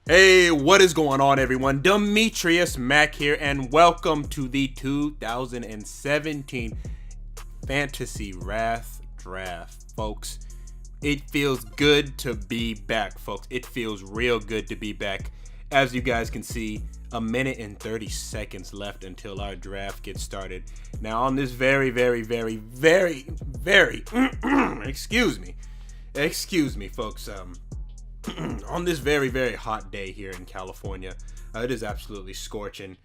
Hey, what is going on, everyone? DimitriusMac here, and welcome to the 2017 Fantasy Wrath Draft, folks. It feels good to be back, folks. It feels real good to be back. As you guys can see, a minute and 30 seconds left until our draft gets started. Now, on this very, excuse me, folks. On this very hot day here in California, it is absolutely scorching.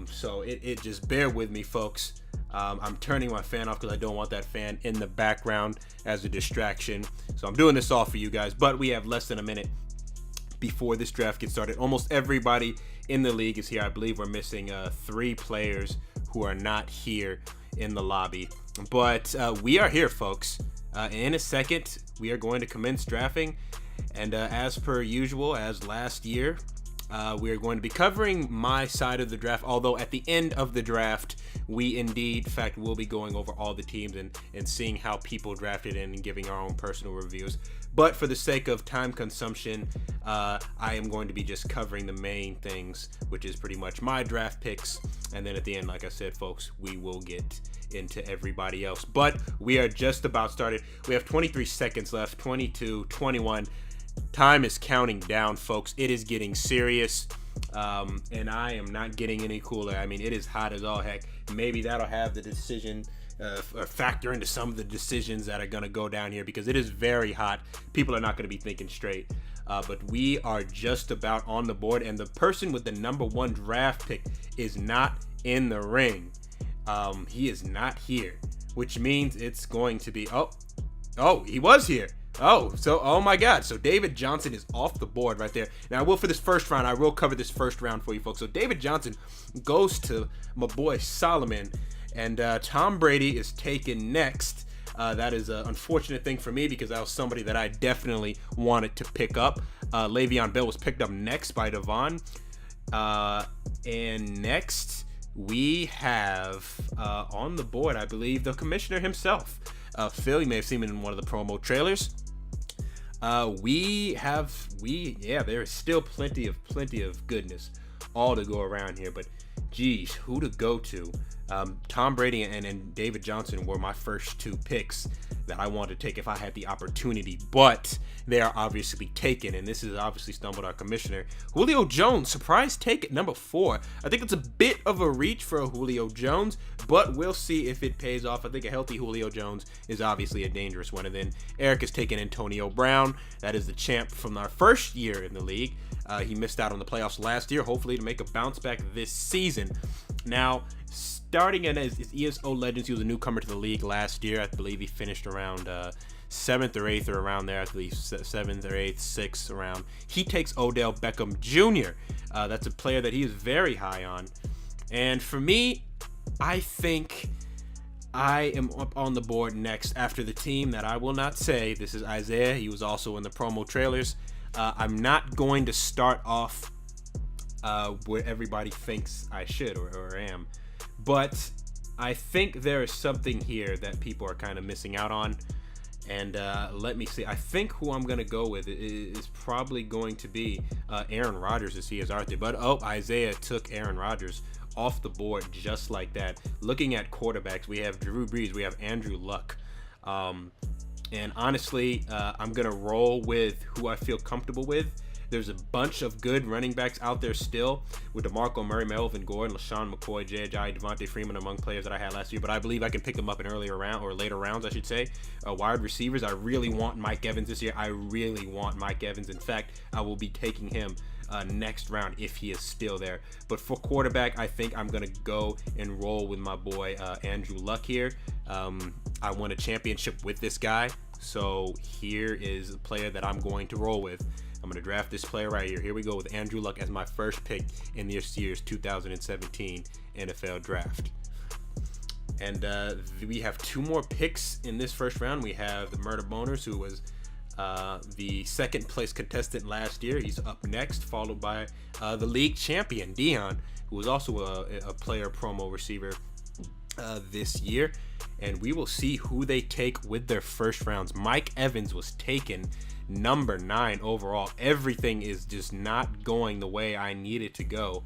So it just bear with me, folks. I'm turning my fan off because I don't want that fan in the background as a distraction. So I'm doing this all for you guys. But we have less than a minute before this draft gets started. Almost everybody in the league is here. I believe we're missing 3 players who are not here in the lobby. But we are here, folks. In a second, we are going to commence drafting. And as per usual, as last year, we are going to be covering my side of the draft. Although at the end of the draft, we indeed, in fact, will be going over all the teams and seeing how people drafted in and giving our own personal reviews. But for the sake of time consumption, I am going to be just covering the main things, which is pretty much my draft picks. And then at the end, like I said, folks, we will get into everybody else. But we are just about started. We have 23 seconds left, 22, 21. Time is counting down, folks. It is getting serious, and I am not getting any cooler. I mean, it is hot as all heck. Maybe that'll have the decision or factor into some of the decisions that are going to go down here because it is very hot. People are not going to be thinking straight. But we are just about on the board, and the person with the number 1 draft pick is not in the ring. He is not here, which means it's going to be... Oh, he was here. Oh my God. So David Johnson is off the board right there. Now, for this first round, I will cover this first round for you folks. So David Johnson goes to my boy Solomon, and Tom Brady is taken next. That is an unfortunate thing for me because that was somebody that I definitely wanted to pick up. Le'Veon Bell was picked up next by Devon. And next we have on the board, I believe, the commissioner himself. Phil, you may have seen him in one of the promo trailers. There is still plenty of goodness all to go around here, but geez, who to go to? Tom Brady and David Johnson were my first 2 picks that I wanted to take if I had the opportunity, but they are obviously taken, and this is obviously stumbled our commissioner. Julio Jones, surprise take at number 4. I think it's a bit of a reach for a Julio Jones, but we'll see if it pays off. I think a healthy Julio Jones is obviously a dangerous one. And then Eric has taken Antonio Brown. That is the champ from our first year in the league. He missed out on the playoffs last year, hopefully to make a bounce back this season. Now, starting in as ESO Legends, he was a newcomer to the league last year. I believe he finished around 7th or 8th or around there. I believe 7th or 8th, 6th around. He takes Odell Beckham Jr. That's a player that he is very high on. And for me, I think I am up on the board next after the team that I will not say. This is Isaiah. He was also in the promo trailers. I'm not going to start off where everybody thinks I should or am. But I think there is something here that people are kind of missing out on. And let me see. I think who I'm going to go with is probably going to be Aaron Rodgers as he is out there. But, Isaiah took Aaron Rodgers off the board just like that. Looking at quarterbacks, we have Drew Brees. We have Andrew Luck. And honestly, I'm going to roll with who I feel comfortable with. There's a bunch of good running backs out there still with DeMarco Murray, Melvin Gordon, LaShawn McCoy, J.J. Devontae Freeman among players that I had last year, but I believe I can pick them up in later rounds, I should say. Wide receivers, I really want Mike Evans this year. I really want Mike Evans. In fact, I will be taking him next round if he is still there. But for quarterback, I think I'm going to go and roll with my boy Andrew Luck here. I won a championship with this guy, so here is a player that I'm going to roll with. I'm going to draft this player right here. Here we go with Andrew Luck as my first pick in this year's 2017 NFL Draft. And we have 2 more picks in this first round. We have the Murder Boners, who was the second place contestant last year. He's up next, followed by the league champion, Dion, who was also a player promo receiver this year, and we will see who they take with their first rounds. Mike Evans was taken number 9 overall. Everything is just not going the way I need it to go.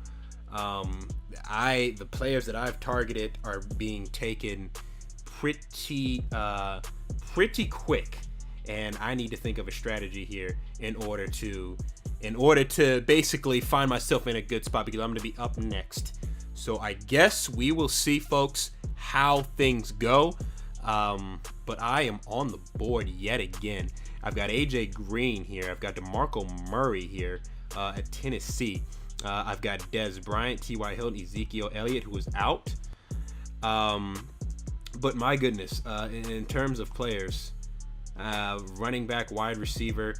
The players that I've targeted are being taken pretty quick, and I need to think of a strategy here in order to basically find myself in a good spot, because I'm going to be up next. So I guess we will see, folks, how things go. But I am on the board yet again. I've got AJ Green here. I've got DeMarco Murray here at Tennessee. I've got Dez Bryant, T.Y. Hilton, Ezekiel Elliott, who was out. But my goodness, in terms of players, running back, wide receiver,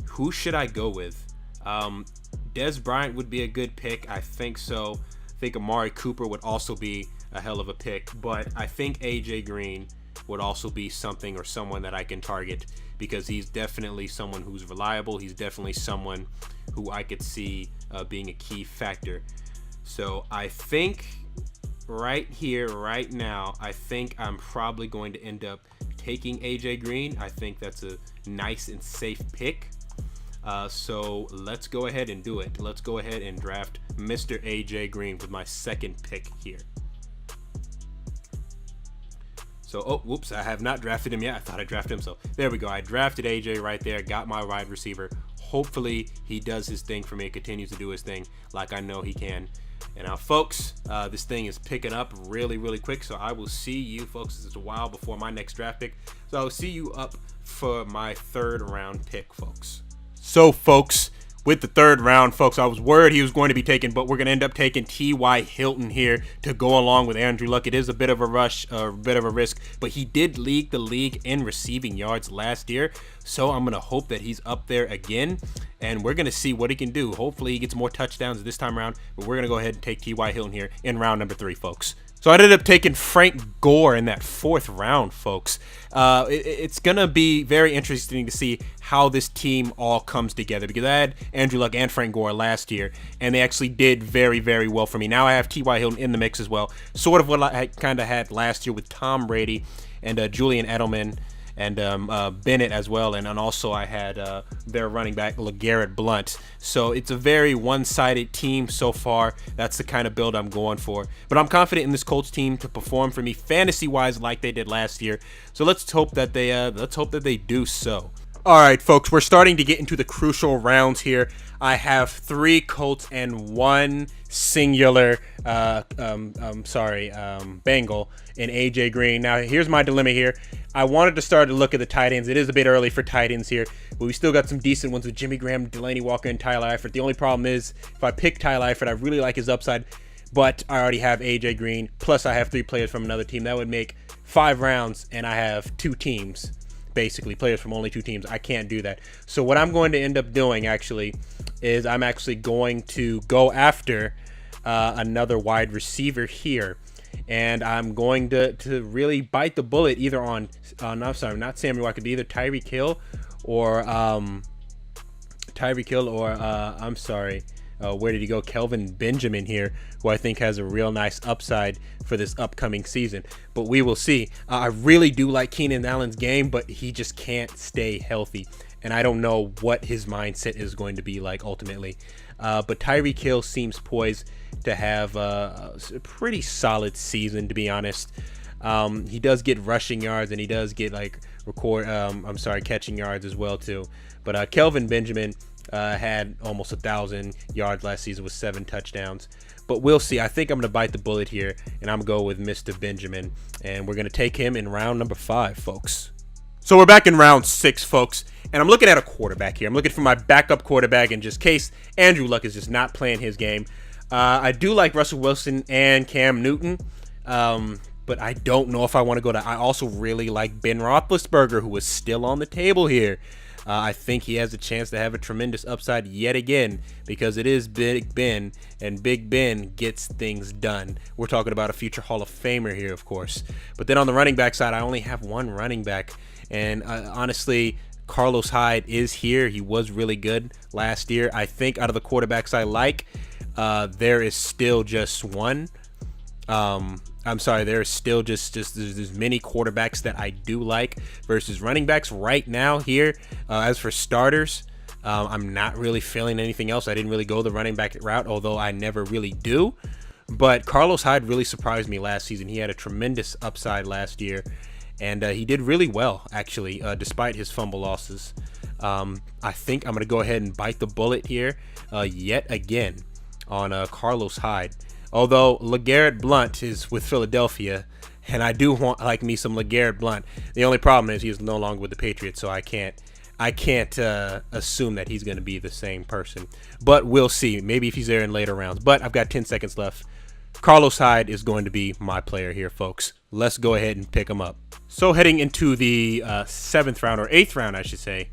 who should I go with? Dez Bryant would be a good pick. I think so. I think Amari Cooper would also be a hell of a pick, but I think AJ Green would also be something, or someone that I can target, because he's definitely someone who's reliable. He's definitely someone who I could see being a key factor. So I think right here, right now, I think I'm probably going to end up taking AJ Green. I think that's a nice and safe pick. So let's go ahead and do it. Let's go ahead and draft Mr. AJ Green with my second pick here. So, oh, whoops, I have not drafted him yet. I thought I drafted him. So there we go. I drafted AJ right there, got my wide receiver. Hopefully he does his thing for me, continues to do his thing like I know he can. And now, folks, this thing is picking up really, really quick. So I will see you, folks. It's a while before my next draft pick. So I will see you up for my 3rd round pick, folks. So, folks, with the 3rd round, folks, I was worried he was going to be taken, but we're going to end up taking T.Y. Hilton here to go along with Andrew Luck. It is a bit of a rush, a bit of a risk, but he did lead the league in receiving yards last year. So I'm going to hope that he's up there again, and we're going to see what he can do. Hopefully he gets more touchdowns this time around, but we're going to go ahead and take T.Y. Hilton here in round number 3, folks. So I ended up taking Frank Gore in that 4th round, folks. It's going to be very interesting to see how this team all comes together, because I had Andrew Luck and Frank Gore last year, and they actually did very, very well for me. Now I have T.Y. Hilton in the mix as well, sort of what I kind of had last year with Tom Brady and Julian Edelman and Bennett as well, and also I had their running back LeGarrette Blount. So it's a very one-sided team so far. That's the kind of build I'm going for, but I'm confident in this Colts team to perform for me fantasy-wise like they did last year. So let's hope that they do so. All right, folks, we're starting to get into the crucial rounds here. I have 3 Colts and 1 singular Bengal in AJ Green. Now, here's my dilemma here. I wanted to start to look at the tight ends. It is a bit early for tight ends here, but we still got some decent ones with Jimmy Graham, Delaney Walker, and Tyler Eifert. The only problem is, if I pick Tyler Eifert, I really like his upside, but I already have AJ Green, plus I have 3 players from another team. That would make 5 rounds, and I have 2 teams. Basically, players from only 2 teams. I can't do that. So what I'm going to end up doing, actually, is I'm actually going to go after another wide receiver here. And I'm going to really bite the bullet either on not Samuel. I could be either Tyreek Hill or where did he go? Kelvin Benjamin here, who I think has a real nice upside for this upcoming season. But we will see. I really do like Keenan Allen's game, but he just can't stay healthy. And I don't know what his mindset is going to be like ultimately. But Tyreek Hill seems poised to have a pretty solid season, to be honest. He does get rushing yards, and he does get catching yards as well too. But Kelvin Benjamin had almost 1,000 yards last season with 7 touchdowns. But we'll see. I think I'm going to bite the bullet here, and I'm going to go with Mr. Benjamin. And we're going to take him in round number 5, folks. So we're back in round 6, folks. And I'm looking at a quarterback here. I'm looking for my backup quarterback in just case Andrew Luck is just not playing his game. I do like Russell Wilson and Cam Newton. But I don't know if I want to go to... I also really like Ben Roethlisberger, who is still on the table here. I think he has a chance to have a tremendous upside yet again, because it is Big Ben, and Big Ben gets things done. We're talking about a future Hall of Famer here, of course. But then on the running back side, I only have 1 running back. And honestly, Carlos Hyde is here. He was really good last year. I think out of the quarterbacks I like, there is still just one. I'm sorry, there's still there's many quarterbacks that I do like versus running backs right now here. As for starters, I'm not really feeling anything else. I didn't really go the running back route, although I never really do. But Carlos Hyde really surprised me last season. He had a tremendous upside last year, and he did really well, actually, despite his fumble losses. I think I'm going to go ahead and bite the bullet here yet again on Carlos Hyde. Although LeGarrette Blount is with Philadelphia, and I do want like me some LeGarrette Blount. The only problem is he's no longer with the Patriots, so I can't assume that he's going to be the same person. But we'll see. Maybe if he's there in later rounds. But I've got 10 seconds left. Carlos Hyde is going to be my player here, folks. Let's go ahead and pick him up. So heading into the 7th round, or 8th round, I should say.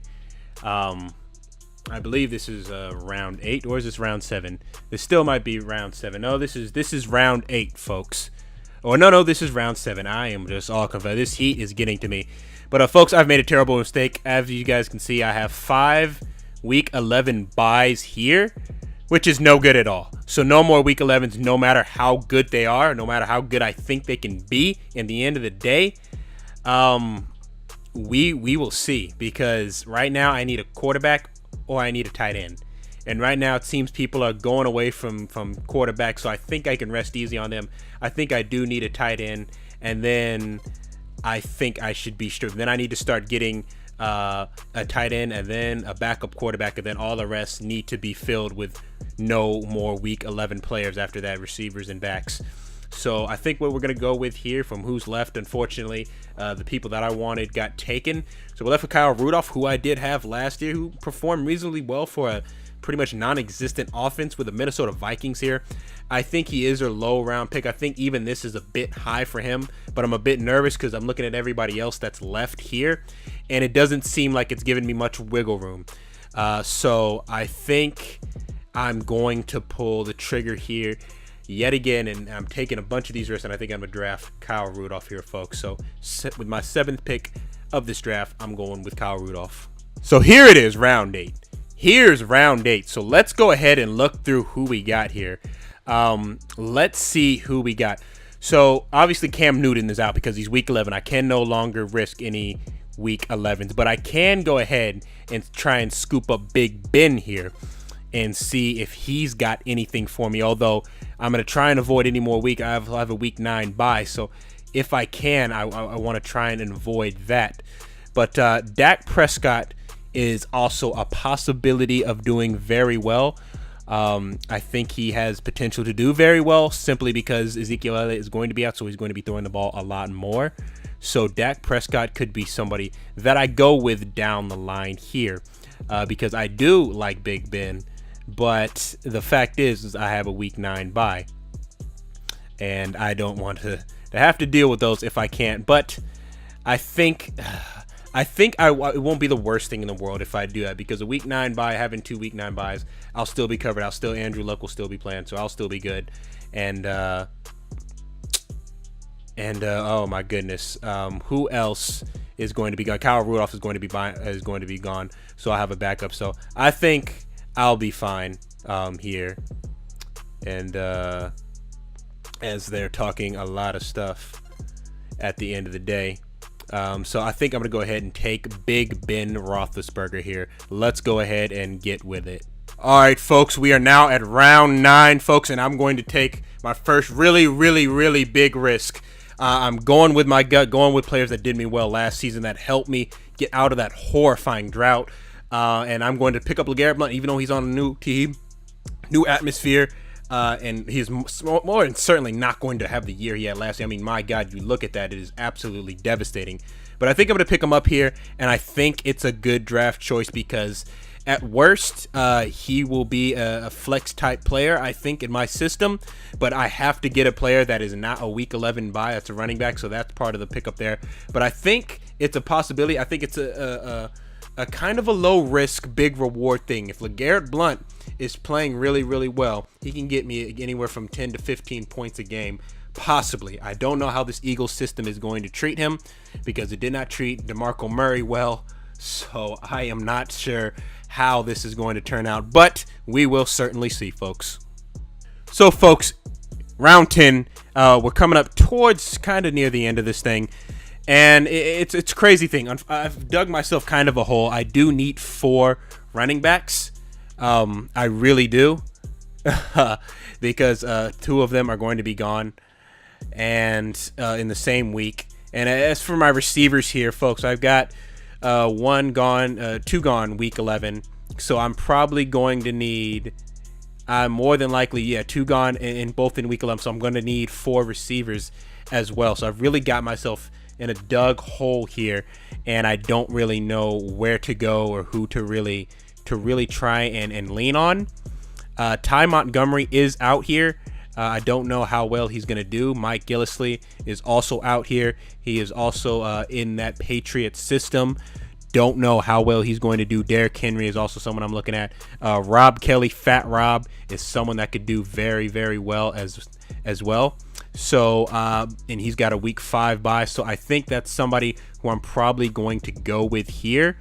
I believe this is round 8, or is this round 7? This still might be round 7. No, this is round 8, folks. Oh, no, this is round 7. I am just all confused. This heat is getting to me. But, folks, I've made a terrible mistake. As you guys can see, I have 5 Week 11 buys here, which is no good at all. So no more Week 11s, no matter how good they are, no matter how good I think they can be. In the end of the day, we will see. Because right now I need a quarterback or I need a tight end. And right now it seems people are going away from quarterback, so I think I can rest easy on them. I think I do need a tight end, and then I think I should be strict. Then I need to start getting a tight end, and then a backup quarterback, and then all the rest need to be filled with no more Week 11 players after that, receivers and backs. So I think what we're going to go with here from who's left, unfortunately, the people that I wanted got taken. So we're left with Kyle Rudolph, who I did have last year, who performed reasonably well for a pretty much non-existent offense with the Minnesota Vikings here. I think he is a low-round pick. I think even this is a bit high for him, but I'm a bit nervous because I'm looking at everybody else that's left here, and it doesn't seem like it's giving me much wiggle room. So I think I'm going to pull the trigger here yet again, and I'm taking a bunch of these risks, and I think I'm going to draft Kyle Rudolph here, folks. So with my 7th pick of this draft, I'm going with Kyle Rudolph. So here it is, round 8. Here's round 8. So let's go ahead and look through who we got here. Let's see who we got. So obviously Cam Newton is out because he's Week 11. I can no longer risk any Week 11s, but I can go ahead and try and scoop up Big Ben here and see if he's got anything for me. Although I'm going to try and avoid any more week. I have a Week 9 bye, so if I can, I want to try and avoid that. But Dak Prescott is also a possibility of doing very well. I think he has potential to do very well simply because Ezekiel Elliott is going to be out, so he's going to be throwing the ball a lot more. So Dak Prescott could be somebody that I go with down the line here because I do like Big Ben, but the fact is I have a Week 9 bye, and I don't want to have to deal with those if I can't. But I think it won't be the worst thing in the world if I do that, because a Week 9 bye, having 2 Week 9 buys, I'll still be covered. Andrew Luck will still be playing, so I'll still be good. And oh my goodness, who else is going to be gone? Kyle Rudolph is going to be gone, so I'll have a backup. So I think I'll be fine here. And as they're talking a lot of stuff at the end of the day. So I think I'm going to go ahead and take Big Ben Roethlisberger here. Let's go ahead and get with it. All right, folks, we are now at round 9, folks, and I'm going to take my first really big risk. I'm going with my gut, going with players that did me well last season, that helped me get out of that horrifying drought. And I'm going to pick up LeGarrette Blount, even though he's on a new team, new atmosphere. And he's more than certainly not going to have the year he had last year. I mean, my God, you look at that, it is absolutely devastating. But I think I'm going to pick him up here, and I think it's a good draft choice because at worst, he will be a flex-type player, I think, in my system. But I have to get a player that is not a Week 11 buy. That's a running back, so that's part of the pickup there. But I think it's a possibility. I think it's a kind of a low-risk, big-reward thing. If LeGarrette Blount is playing really well, he can get me anywhere from 10 to 15 points a game, possibly. I don't know how this Eagles system is going to treat him because it did not treat DeMarco Murray well, so I am not sure how this is going to turn out, but we will certainly see, folks. So, folks, round 10. We're coming up towards kind of near the end of this thing. And it's a crazy thing. I've dug myself kind of a hole. I do need 4 running backs. I really do. Because 2 of them are going to be gone. And in the same week. And as for my receivers here, folks, I've got 1 gone, 2 gone week 11. So I'm probably going to need, more than likely, 2 gone in both in week 11. So I'm going to need 4 receivers as well. So I've really got myself in a dug hole here, and I don't really know where to go or who to really try and lean on. Ty Montgomery is out here. I don't know how well he's going to do. Mike Gillislee is also out here. He is also in that Patriots system. Don't know how well he's going to do. Derrick Henry is also someone I'm looking at. Rob Kelly, Fat Rob, is someone that could do very, very well as well. So, and he's got a week 5 bye. So I think that's somebody who I'm probably going to go with here,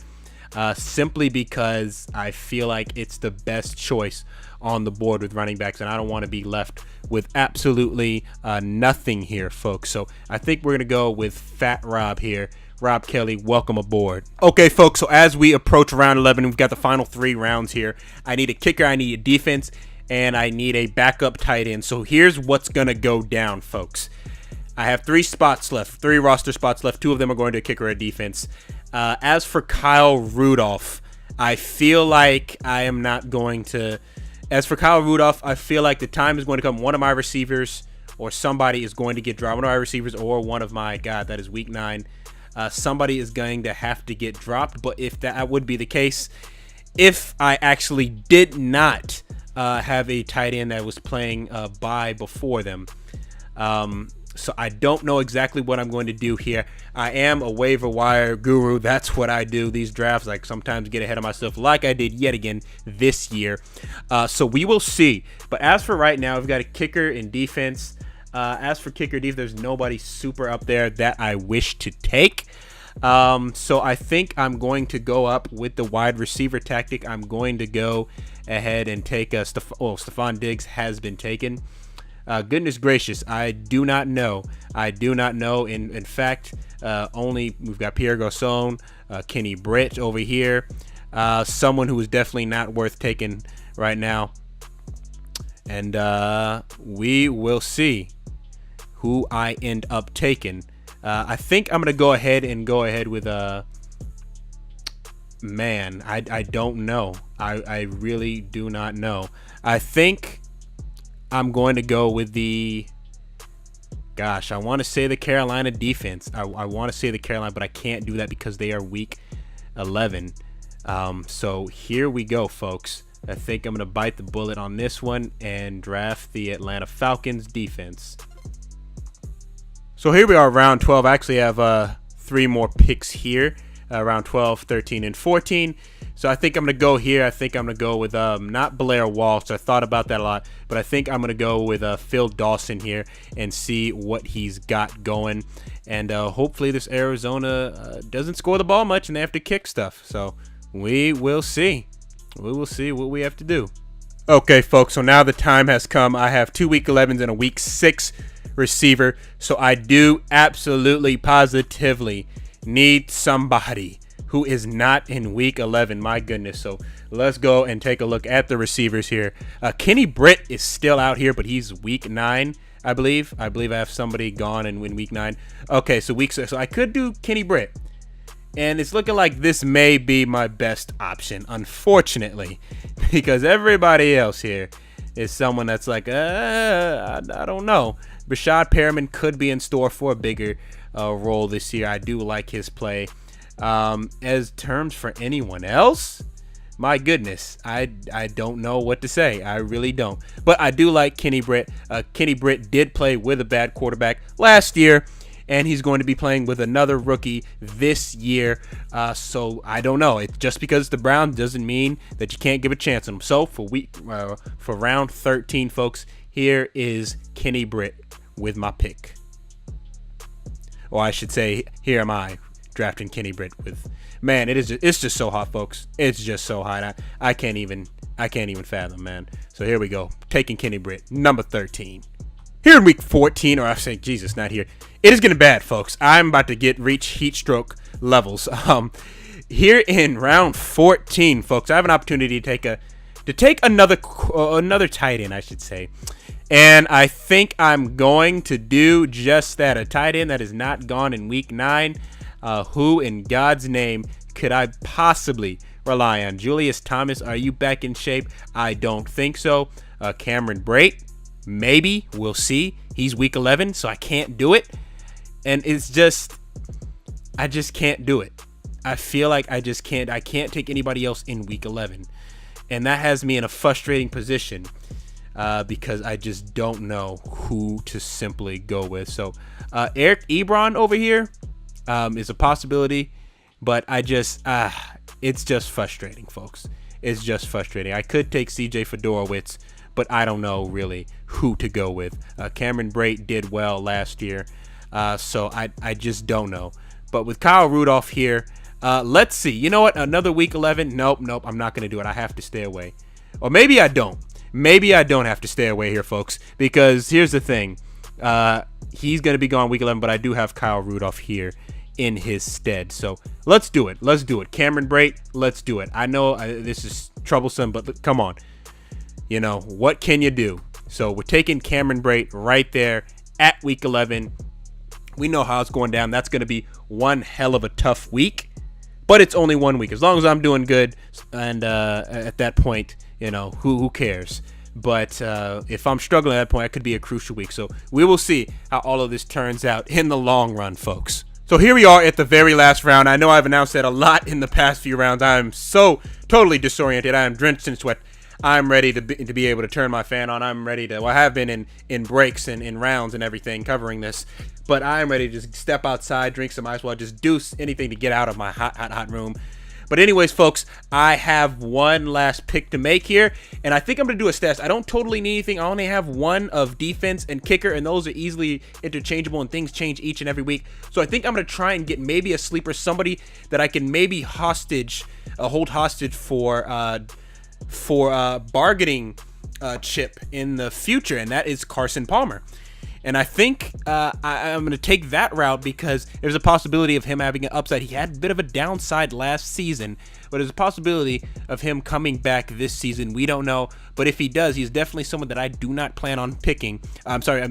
simply because I feel like it's the best choice on the board with running backs, and I don't want to be left with absolutely nothing here, folks. So I think we're going to go with Fat Rob here. Rob Kelly, welcome aboard. Okay, folks, so as we approach round 11, we've got the final 3 rounds here. I need a kicker, I need a defense, and I need a backup tight end. So here's what's going to go down, folks. I have 3 spots left, 3 roster spots left. 2 of them are going to a kicker or a defense. As for Kyle Rudolph, I feel like I am not going to... As for Kyle Rudolph, I feel like the time is going to come. One of my receivers or somebody is going to get dropped. One of my receivers or one of my... God, that is week 9. Somebody is going to have to get dropped. But if that would be the case, if I actually did not have a tight end that was playing bye before them. So I don't know exactly what I'm going to do here. I am a waiver wire guru. That's what I do. These drafts, like, sometimes get ahead of myself like I did yet again this year. So we will see. But as for right now, we've got a kicker and defense. As for kicker defense, there's nobody super up there that I wish to take. So I think I'm going to go up with the wide receiver tactic. I'm going to go ahead and take Stephon Diggs has been taken. Goodness gracious, I do not know. In fact, only we've got Pierre Garçon, Kenny Britt over here. Someone who is definitely not worth taking right now. And we will see who I end up taking. I think I'm going to go ahead with man, I don't know. I really do not know. I think I'm going to go with the... Gosh, I want to say the Carolina defense. I want to say the Carolina, but I can't do that because they are week 11. So here we go, folks. I think I'm going to bite the bullet on this one and draft the Atlanta Falcons defense. So here we are, round 12. I actually have 3 more picks here, round 12, 13, and 14. So I think I'm going to go here. I think I'm going to go with not Blair Walsh. I thought about that a lot, but I think I'm going to go with Phil Dawson here and see what he's got going. And hopefully this Arizona doesn't score the ball much and they have to kick stuff. So we will see. We will see what we have to do. Okay, folks, so now the time has come. I have 2 week 11s and a week 6 receiver. So I do absolutely positively need somebody who is not in week 11. My goodness. So let's go and take a look at the receivers here. Kenny Britt is still out here, but he's week 9, I believe. I have somebody gone in week 9. Okay, so week 6. So I could do Kenny Britt. And it's looking like this may be my best option, unfortunately, because everybody else here is someone that's like, I don't know. Rashad Perriman could be in store for a bigger role this year. I do like his play. As terms for anyone else, my goodness, I don't know what to say. I really don't. But I do like Kenny Britt. Kenny Britt did play with a bad quarterback last year, and he's going to be playing with another rookie this year. So I don't know. Just because the Browns doesn't mean that you can't give a chance on him. So for round 13, folks, here is Kenny Britt with my pick. Or I should say, here am I drafting Kenny Britt with. Man, it's just so hot, folks. It's just so hot. I can't even fathom, man. So here we go. Taking Kenny Britt, number 13. Here in week 14, or I say, Jesus, not here. It is getting bad, folks. I'm about to reach heat stroke levels. Here in round 14, folks, I have an opportunity to take another tight end, I should say. And I think I'm going to do just that. A tight end that is not gone in week 9. Who in God's name could I possibly rely on? Julius Thomas, are you back in shape? I don't think so. Cameron Brate, maybe. We'll see. He's week 11, so I can't do it. And it's just, I just can't do it. I feel like I just can't. I can't take anybody else in week 11. And that has me in a frustrating position because I just don't know who to simply go with. So Eric Ebron over here is a possibility, but it's just frustrating, folks. It's just frustrating. I could take CJ Fedorowicz, but I don't know really who to go with. Cameron Brate did well last year, so I just don't know. But with Kyle Rudolph here, let's see. You know what? Another week 11? Nope. I'm not going to do it. I have to stay away. Or maybe I don't. Maybe I don't have to stay away here, folks, because here's the thing. He's going to be gone week 11, but I do have Kyle Rudolph here in his stead. So let's do it. Let's do it. Cameron Brate, let's do it. I know this is troublesome, but come on. You know, what can you do? So we're taking Cameron Brate right there at week 11. We know how it's going down. That's going to be one hell of a tough week, but it's only 1 week. As long as I'm doing good, and at that point, you know, who cares? But if I'm struggling at that point, it could be a crucial week. So we will see how all of this turns out in the long run, folks. So here we are at the very last round. I know I've announced that a lot in the past few rounds. I am so totally disoriented. I am drenched in sweat. I'm ready to be able to turn my fan on. I'm ready to, well, I have been in breaks and in rounds and everything covering this, but I'm ready to just step outside, drink some ice water, just do anything to get out of my hot room. But anyways, folks, I have one last pick to make here, and I think I'm going to do a stats. I don't totally need anything. I only have one of defense and kicker, and those are easily interchangeable, and things change each and every week. So I think I'm going to try and get maybe a sleeper, somebody that I can maybe hold hostage for bargaining chip in the future, and that is Carson Palmer. And I think I'm going to take that route because there's a possibility of him having an upside. He had a bit of a downside last season, but there's a possibility of him coming back this season. We don't know, but if he does, he's definitely someone that I do not plan on picking.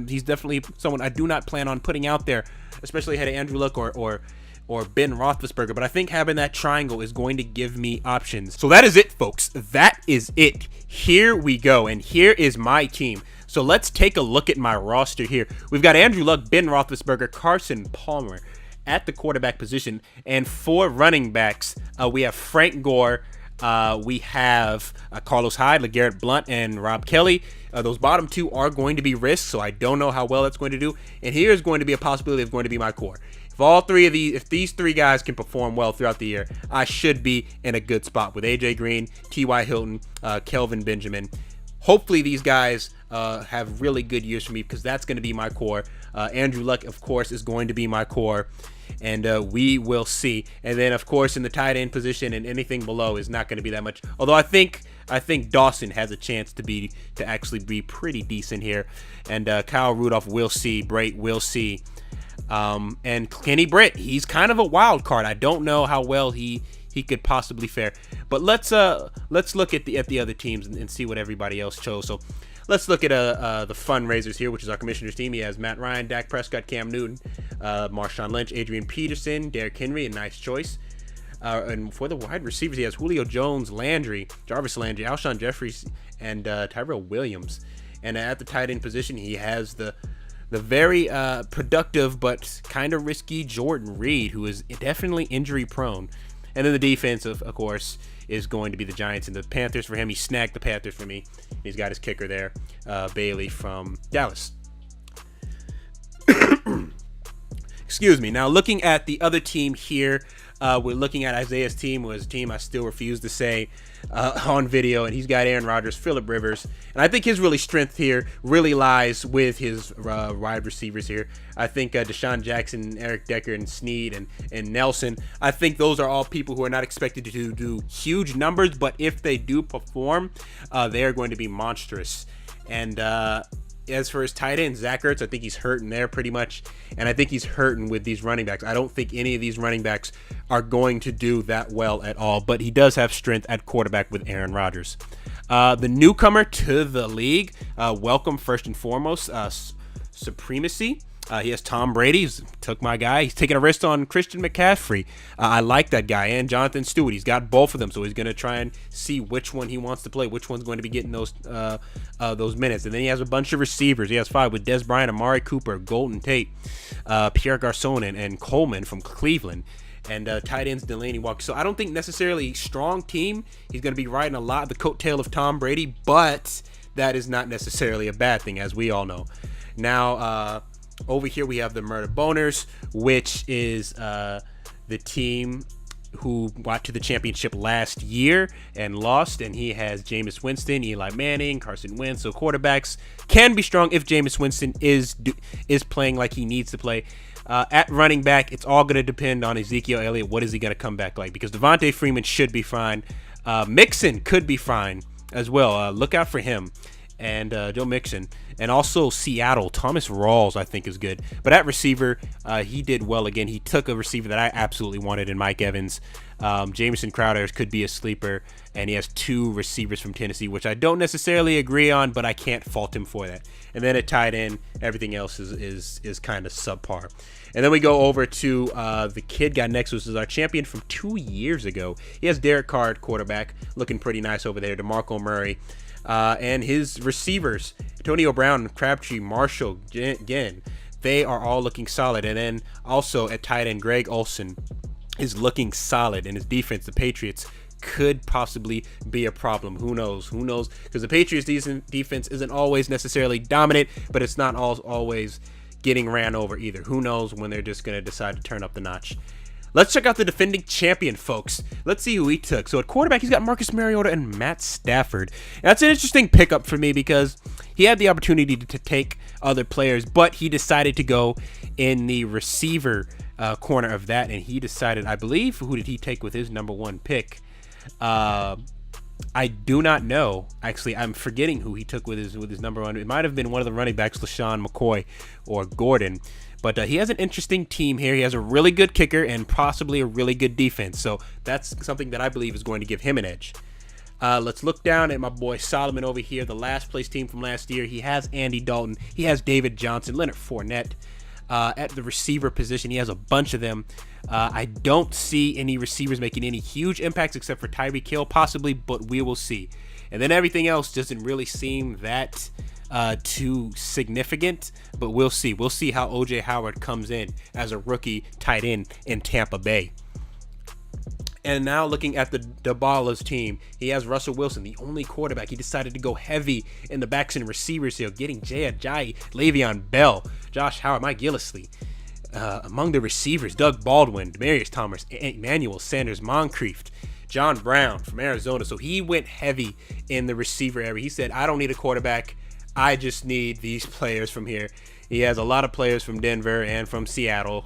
He's definitely someone I do not plan on putting out there, especially ahead of Andrew Luck or Ben Roethlisberger. But I think having that triangle is going to give me options. So that is it, folks. That is it. Here we go, and here is my team. So let's take a look at my roster here. We've got Andrew Luck, Ben Roethlisberger, Carson Palmer at the quarterback position. And for running backs, we have Frank Gore, we have Carlos Hyde, LeGarrette Blount, and Rob Kelly. Those bottom two are going to be risks, so I don't know how well that's going to do. And here's going to be a possibility of going to be my core. If these three guys can perform well throughout the year, I should be in a good spot with AJ Green, T.Y. Hilton, Kelvin Benjamin. Hopefully these guys have really good years for me because that's going to be my core. Andrew Luck, of course, is going to be my core, and we will see. And then, of course, in the tight end position and anything below is not going to be that much. Although I think Dawson has a chance to actually be pretty decent here. And Kyle Rudolph, we'll see. Brate, we'll see. And Kenny Britt, he's kind of a wild card. I don't know how well he could possibly fare. But let's look at the other teams and see what everybody else chose. So let's look at the fundraisers here, which is our commissioner's team. He has Matt Ryan, Dak Prescott, Cam Newton, Marshawn Lynch, Adrian Peterson, Derrick Henry, a nice choice. And for the wide receivers, he has Julio Jones, Jarvis Landry, Alshon Jeffries, and Tyrell Williams. And at the tight end position, he has the very productive but kind of risky Jordan Reed, who is definitely injury prone. And then the defense, of course, is going to be the Giants and the Panthers for him. He snagged the Panthers for me. He's got his kicker there, Bailey from Dallas. Excuse me. Now, looking at the other team here, we're looking at Isaiah's team, was a team I still refuse to say on video, and he's got Aaron Rodgers, Phillip Rivers, and I think his strength here really lies with his wide receivers here. I think Deshaun Jackson, Eric Decker, and Snead, and Nelson, I think those are all people who are not expected to do huge numbers, but if they do perform, they are going to be monstrous. And as for his tight end, Zach Ertz, I think he's hurting there pretty much. And I think he's hurting with these running backs. I don't think any of these running backs are going to do that well at all. But he does have strength at quarterback with Aaron Rodgers. The newcomer to the league, welcome first and foremost, Supremacy. He has Tom Brady. Took my guy. He's taking a risk on Christian McCaffrey. I like that guy. And Jonathan Stewart. He's got both of them, so he's going to try and see which one he wants to play, which one's going to be getting those minutes. And then he has a bunch of receivers. He has 5 with Des Bryant, Amari Cooper, Golden Tate, Pierre Garçon, and Coleman from Cleveland. And tight ends Delaney Walker. So I don't think necessarily strong team. He's going to be riding a lot of the coattail of Tom Brady, but that is not necessarily a bad thing, as we all know. Now, over here we have the Murder Boners, which is the team who got to the championship last year and lost, and he has Jameis Winston, Eli Manning, Carson Wentz. So quarterbacks can be strong if Jameis Winston is playing like he needs to play. At running back, it's all going to depend on Ezekiel Elliott. What is he going to come back like? Because Devontae Freeman should be fine. Mixon could be fine as well. Look out for him. And Joe Mixon. And also Seattle, Thomas Rawls, I think is good. But at receiver, he did well again. He took a receiver that I absolutely wanted in Mike Evans. Jamison Crowder could be a sleeper. And he has 2 receivers from Tennessee, which I don't necessarily agree on, but I can't fault him for that. And then at tight end, everything else is kind of subpar. And then we go over to the kid guy next, which is our champion from 2 years ago. He has Derek Carr at quarterback, looking pretty nice over there. DeMarco Murray. And his receivers, Antonio Brown, Crabtree, Marshall, again, they are all looking solid. And then also at tight end, Greg Olsen is looking solid. And his defense, the Patriots, could possibly be a problem. Who knows? Who knows? Because the Patriots' defense isn't always necessarily dominant, but it's not always getting ran over either. Who knows when they're just going to decide to turn up the notch. Let's check out the defending champion, folks. Let's see who he took. So at quarterback, he's got Marcus Mariota and Matt Stafford. And that's an interesting pickup for me because he had the opportunity to take other players, but he decided to go in the receiver corner of that, and he decided, I believe, who did he take with his number 1 pick? I do not know. Actually, I'm forgetting who he took with his number 1. It might have been one of the running backs, LaShawn McCoy or Gordon. But he has an interesting team here. He has a really good kicker and possibly a really good defense. So that's something that I believe is going to give him an edge. Let's look down at my boy Solomon over here, the last place team from last year. He has Andy Dalton. He has David Johnson, Leonard Fournette. At the receiver position, he has a bunch of them. I don't see any receivers making any huge impacts except for Tyreek Hill possibly, but we will see. And then everything else doesn't really seem that too significant, but we'll see. We'll see how O.J. Howard comes in as a rookie tight end in Tampa Bay. And now looking at the Dabala's team, he has Russell Wilson, the only quarterback. He decided to go heavy in the backs and receivers here, getting Jay Ajayi, Le'Veon Bell, Josh Howard, Mike Gillislee. Among the receivers, Doug Baldwin, Demaryius Thomas, Emmanuel Sanders, Moncrief, John Brown from Arizona. So he went heavy in the receiver area. He said, I don't need a quarterback. I just need these players from here. He has a lot of players from Denver and from Seattle.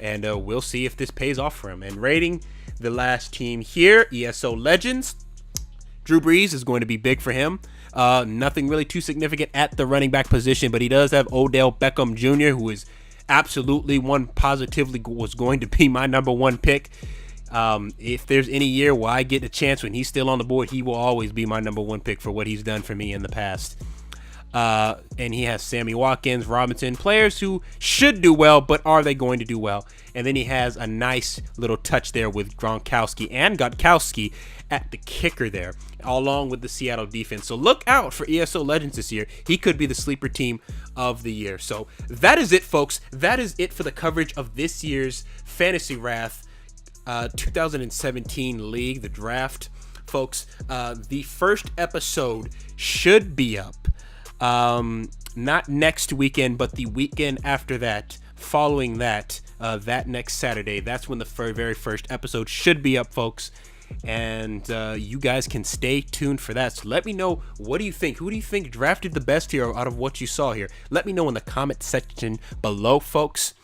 And we'll see if this pays off for him. And rating the last team here, ESO Legends. Drew Brees is going to be big for him. Nothing really too significant at the running back position, but he does have Odell Beckham Jr., who is absolutely positively was going to be my number 1 pick. If there's any year where I get a chance when he's still on the board, he will always be my number 1 pick for what he's done for me in the past. And he has Sammy Watkins, Robinson, players who should do well, but are they going to do well? And then he has a nice little touch there with Gronkowski and Gostkowski at the kicker there, along with the Seattle defense. So look out for ESO Legends this year. He could be the sleeper team of the year. So that is it, folks. That is it for the coverage of this year's Fantasy Wrath 2017 League, the draft. Folks, the first episode should be up. Not next weekend, but the weekend after that, following that, that next Saturday. That's when the very first episode should be up, folks. And you guys can stay tuned for that. So let me know, what do you think? Who do you think drafted the best here out of what you saw here? Let me know in the comment section below, folks.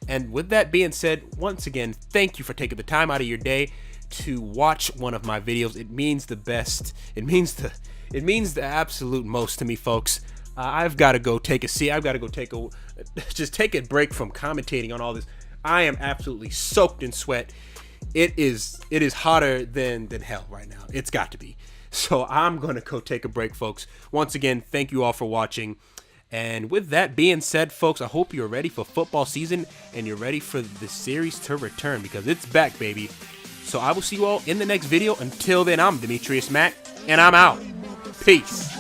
And with that being said, once again, thank you for taking the time out of your day to watch one of my videos. It means the best. It means the absolute most to me, folks. I've got to go take a seat. I've got to go just take a break from commentating on all this. I am absolutely soaked in sweat. It is hotter than hell right now. It's got to be. So I'm going to go take a break, folks. Once again, thank you all for watching. And with that being said, folks, I hope you're ready for football season and you're ready for the series to return because it's back, baby. So I will see you all in the next video. Until then, I'm DimitriusMac, and I'm out. Peace.